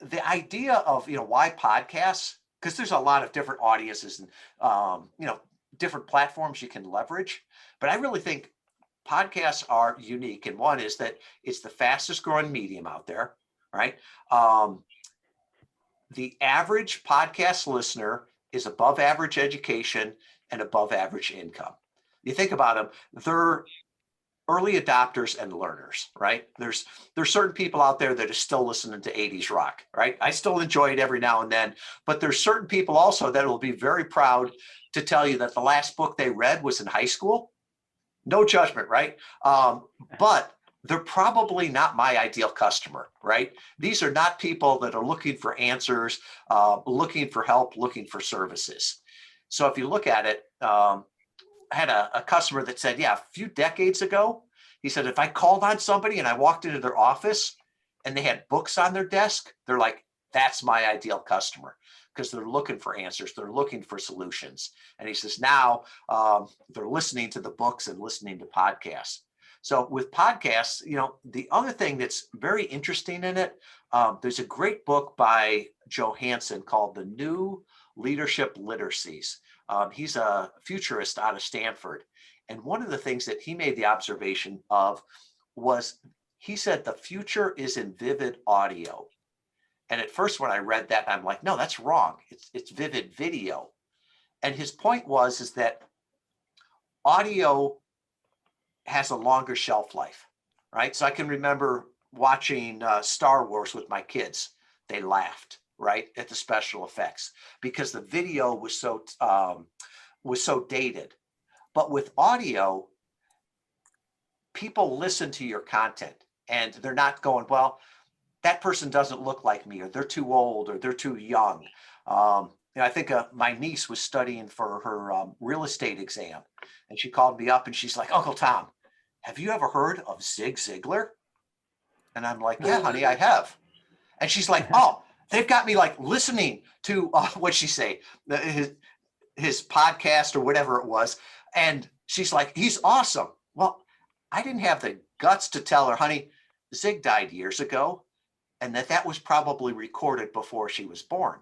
the idea of, why podcasts, because there's a lot of different audiences and, different platforms you can leverage. But I really think podcasts are unique. And one is that it's the fastest growing medium out there, right? The average podcast listener is above average education and above average income. You think about them, they're early adopters and learners, right? There's certain people out there that are still listening to 80s rock, right? I still enjoy it every now and then, but there's certain people also that will be very proud to tell you that the last book they read was in high school. No judgment, right? But they're probably not my ideal customer, right? These are not people that are looking for answers, looking for help, looking for services. So if you look at it, I had a customer that said, yeah, a few decades ago, he said, if I called on somebody and I walked into their office and they had books on their desk, they're like, that's my ideal customer, because they're looking for answers. They're looking for solutions. And he says, now they're listening to the books and listening to podcasts. So with podcasts, the other thing that's very interesting in it, there's a great book by Joe Hansen called The New Leadership Literacies. He's a futurist out of Stanford. And one of the things that he made the observation of was, he said, the future is in vivid audio. And at first when I read that, I'm like, no, that's wrong. It's vivid video. And his point is that audio has a longer shelf life, right? So I can remember watching Star Wars with my kids. They laughed, right, at the special effects because the video was so dated. But with audio, people listen to your content and they're not going, well, that person doesn't look like me, or they're too old, or they're too young. I think my niece was studying for her real estate exam, and she called me up and she's like, Uncle Tom, have you ever heard of Zig Ziglar? And I'm like, yeah, honey, I have. And she's like, oh, they've got me like listening to what'd she say? His podcast or whatever it was. And she's like, he's awesome. Well, I didn't have the guts to tell her, honey, Zig died years ago, and that was probably recorded before she was born.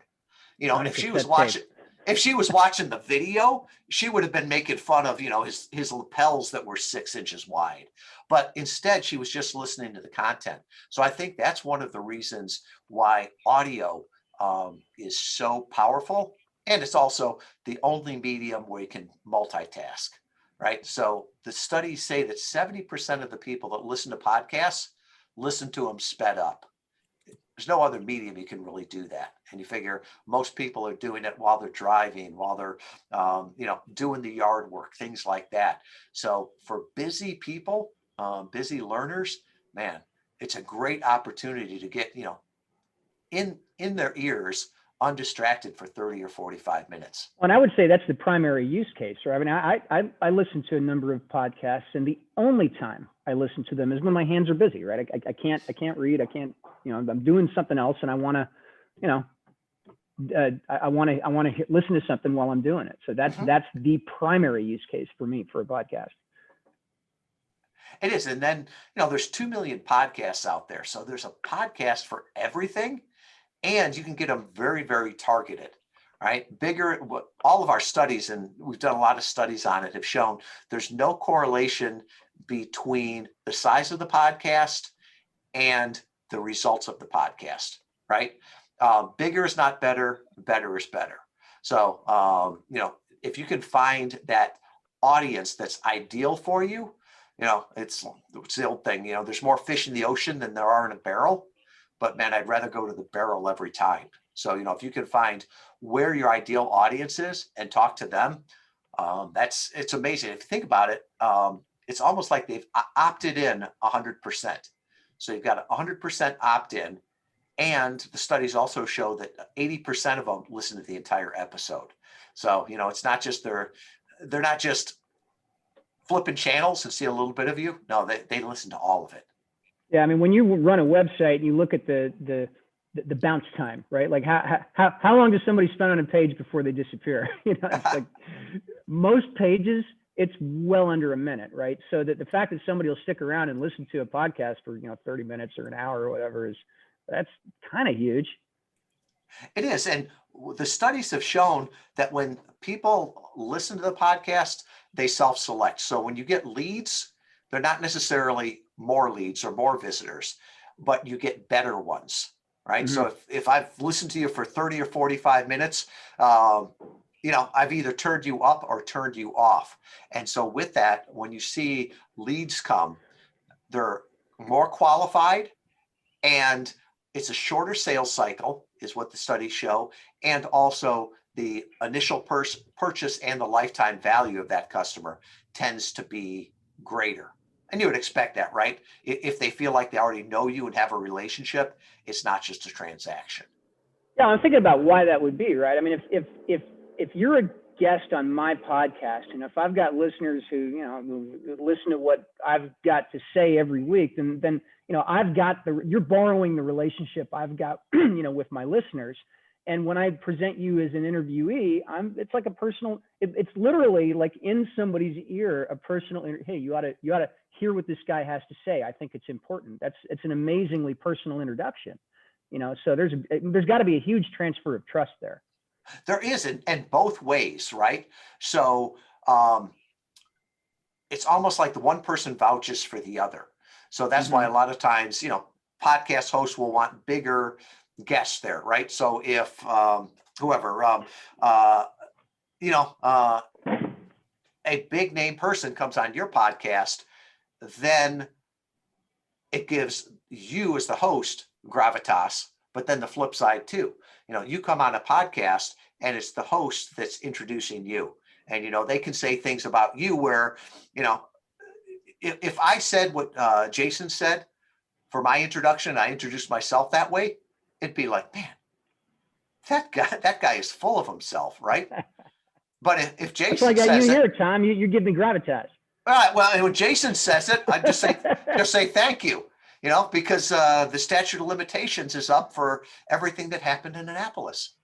And if she was watching the video, she would have been making fun of, his lapels that were 6 inches wide. But instead, she was just listening to the content. So I think that's one of the reasons why audio is so powerful. And it's also the only medium where you can multitask, right? So the studies say that 70% of the people that listen to podcasts listen to them sped up. There's no other medium you can really do that. And you figure most people are doing it while they're driving, while they're, doing the yard work, things like that. So for busy people, busy learners, man, it's a great opportunity to get, in their ears, undistracted for 30 or 45 minutes. And I would say that's the primary use case, right? I mean, I listen to a number of podcasts, and the only time I listen to them is when my hands are busy, right? I can't read. I can't, I'm doing something else, and I want to, I want to listen to something while I'm doing it. So that's the primary use case for me for a podcast. It is. And then, there's 2 million podcasts out there. So there's a podcast for everything. And you can get them very, very targeted, right? All of our studies, and we've done a lot of studies on it, have shown there's no correlation between the size of the podcast and the results of the podcast, right? Bigger is not better, better is better. So, if you can find that audience that's ideal for you, it's the old thing, there's more fish in the ocean than there are in a barrel. But man, I'd rather go to the barrel every time. So, if you can find where your ideal audience is and talk to them, it's amazing. If you think about it, it's almost like they've opted in 100%. So you've got 100% opt-in. And the studies also show that 80% of them listen to the entire episode. So, it's not just they're not just flipping channels and see a little bit of you. No, they listen to all of it. Yeah, I mean, when you run a website, you look at the bounce time, right? Like how long does somebody spend on a page before they disappear? It's like most pages, it's well under a minute, right? So that the fact that somebody will stick around and listen to a podcast for 30 minutes or an hour or whatever that's kind of huge. It is. And the studies have shown that when people listen to the podcast, they self-select. So when you get leads, they're not necessarily more leads or more visitors, but you get better ones, right? Mhm. So if I've listened to you for 30 or 45 minutes, I've either turned you up or turned you off. And so with that, when you see leads come, they're more qualified, and it's a shorter sales cycle is what the studies show. And also the initial purchase and the lifetime value of that customer tends to be greater. And you would expect that, right? If they feel like they already know you and have a relationship, it's not just a transaction. Yeah, I'm thinking about why that would be, right? I mean, if you're a guest on my podcast, and if I've got listeners who listen to what I've got to say every week, then I've got you're borrowing the relationship I've got with my listeners. And when I present you as an interviewee, it's like a personal. It's literally like in somebody's ear, a personal. Hey, you ought to hear what this guy has to say. I think it's important. It's an amazingly personal introduction. So there's got to be a huge transfer of trust there. There is, and both ways, right? So it's almost like the one person vouches for the other. So that's why a lot of times, podcast hosts will want bigger guests there, right? So if whoever, a big name person comes on your podcast, then it gives you as the host gravitas, but then the flip side too. You come on a podcast and it's the host that's introducing you. And, they can say things about you where, if I said what Jason said for my introduction, I introduced myself that way, it'd be like, man, that guy is full of himself, right? But if Jason That's why I got says you it, here, Tom. You give me gravitas. all right, well, when Jason says it, I just say thank you, because the statute of limitations is up for everything that happened in Annapolis.